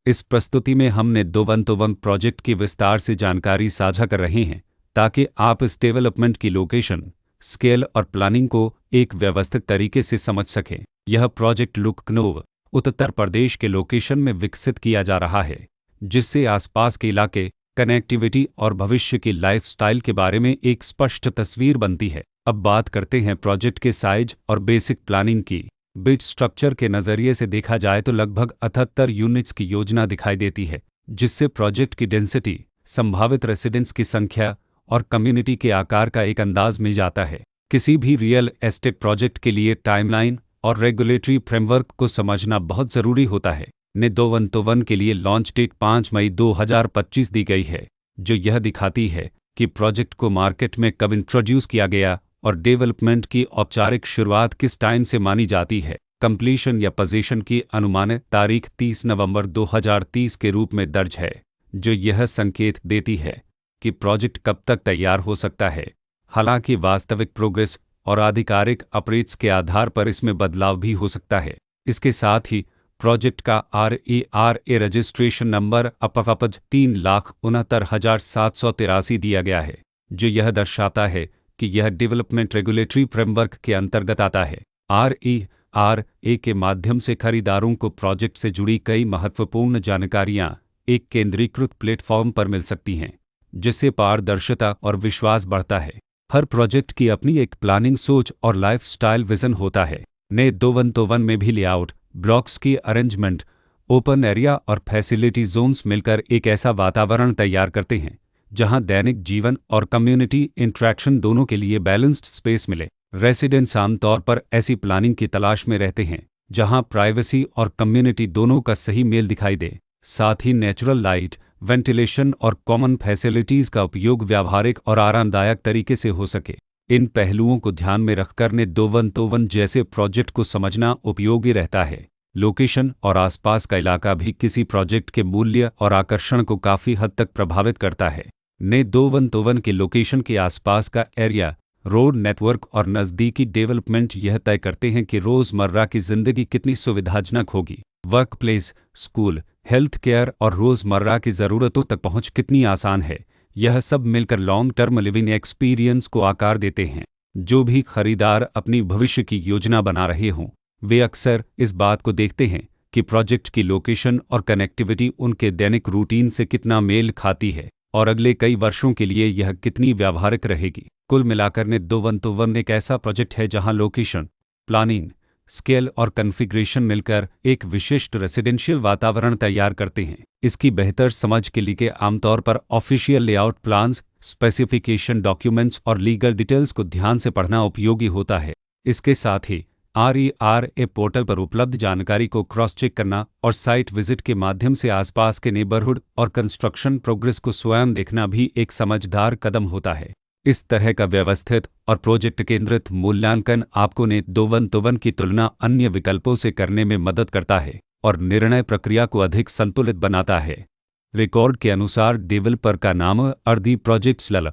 इस प्रस्तुति में हमने दोवंतोवंग प्रोजेक्ट की विस्तार से जानकारी साझा कर रहे हैं ताकि आप इस डेवलपमेंट की लोकेशन, स्केल और प्लानिंग को एक व्यवस्थित तरीके से समझ सकें। यह प्रोजेक्ट लखनऊ, उत्तर प्रदेश के लोकेशन में विकसित किया जा रहा है, जिससे आसपास के इलाके, कनेक्टिविटी और भविष्य की लाइफस्टाइल के बारे में एक स्पष्ट तस्वीर बनती है। अब बात करते हैं प्रोजेक्ट के साइज और बेसिक प्लानिंग की। बिट स्ट्रक्चर के नज़रिए से देखा जाए तो लगभग 78 यूनिट्स की योजना दिखाई देती है, जिससे प्रोजेक्ट की डेंसिटी, संभावित रेसिडेंट्स की संख्या और कम्युनिटी के आकार का एक अंदाज मिल जाता है। किसी भी रियल एस्टेट प्रोजेक्ट के लिए टाइमलाइन और रेगुलेटरी फ्रेमवर्क को समझना बहुत ज़रूरी होता है। दोवंतोवन के लिए लॉन्च डेट 5 मई 2025 दी गई है, जो यह दिखाती है कि प्रोजेक्ट को मार्केट में कब इंट्रोड्यूस किया गया और डेवलपमेंट की औपचारिक शुरुआत किस टाइम से मानी जाती है। कंप्लीशन या पोजीशन की अनुमानित तारीख 30 नवंबर 2030 के रूप में दर्ज है, जो यह संकेत देती है कि प्रोजेक्ट कब तक तैयार हो सकता है। हालांकि वास्तविक प्रोग्रेस और आधिकारिक अपडेट्स के आधार पर इसमें बदलाव भी हो सकता है। इसके साथ ही प्रोजेक्ट का RERA रजिस्ट्रेशन नंबर अपज 3,69,783 दिया गया है, जो यह दर्शाता है कि यह डेवलपमेंट रेगुलेटरी फ्रेमवर्क के अंतर्गत आता है। RERA के माध्यम से खरीदारों को प्रोजेक्ट से जुड़ी कई महत्वपूर्ण जानकारियां एक केंद्रीकृत प्लेटफॉर्म पर मिल सकती हैं, जिससे पारदर्शिता और विश्वास बढ़ता है। हर प्रोजेक्ट की अपनी एक प्लानिंग सोच और लाइफस्टाइल विजन होता है। दोवंतोवन में भी लेआउट, ब्लॉक्स की अरेंजमेंट, ओपन एरिया और फैसिलिटी जोन्स मिलकर एक ऐसा वातावरण तैयार करते हैं जहां दैनिक जीवन और कम्युनिटी इंटरेक्शन दोनों के लिए बैलेंस्ड स्पेस मिले। रेसिडेंट्स आमतौर पर ऐसी प्लानिंग की तलाश में रहते हैं जहां प्राइवेसी और कम्युनिटी दोनों का सही मेल दिखाई दे। साथ ही नेचुरल लाइट, वेंटिलेशन और कॉमन फैसिलिटीज़ का उपयोग व्यावहारिक और आरामदायक तरीके से हो सके। इन पहलुओं को ध्यान में रखकर दोवंतोवन जैसे प्रोजेक्ट को समझना उपयोगी रहता है। लोकेशन और आसपास का इलाका भी किसी प्रोजेक्ट के मूल्य और आकर्षण को काफ़ी हद तक प्रभावित करता है। दोवंतोवन के लोकेशन के आसपास का एरिया, रोड नेटवर्क और नज़दीकी डेवलपमेंट यह तय करते हैं कि रोज़मर्रा की ज़िंदगी कितनी सुविधाजनक होगी। Work place, school, health care और रोज़मर्रा की ज़रूरतों तक पहुँच कितनी आसान है। यह सब मिलकर लॉन्ग टर्म लिविंग एक्सपीरियंस को आकार देते हैं। जो भी खरीदार अपनी भविष्य की योजना बना रहे हों, वे अक्सर इस बात को देखते हैं कि प्रोजेक्ट की लोकेशन और कनेक्टिविटी उनके दैनिक रूटीन से कितना मेल खाती है और अगले कई वर्षों के लिए यह कितनी व्यावहारिक रहेगी। कुल मिलाकर दोवंतोवन एक ऐसा प्रोजेक्ट है जहां लोकेशन, प्लानिंग, स्केल और कॉन्फ़िगरेशन मिलकर एक विशिष्ट रेसिडेंशियल वातावरण तैयार करते हैं। इसकी बेहतर समझ के लिए आमतौर पर official layout plans, specification documents और लीगल डिटेल्स को ध्यान से पढ़ना उपयोगी होता है। इसके साथ ही RERA पोर्टल पर उपलब्ध जानकारी को क्रॉस चेक करना और साइट विजिट के माध्यम से आसपास के नेबरहुड और कंस्ट्रक्शन प्रोग्रेस को स्वयं देखना भी एक समझदार कदम होता है। इस तरह का व्यवस्थित और प्रोजेक्ट केंद्रित मूल्यांकन आपको दोवंतोवन की तुलना अन्य विकल्पों से करने में मदद करता है और निर्णय प्रक्रिया को अधिक संतुलित बनाता है। रिकॉर्ड के अनुसार डेवलपर का नाम अर्दी प्रोजेक्ट्स LL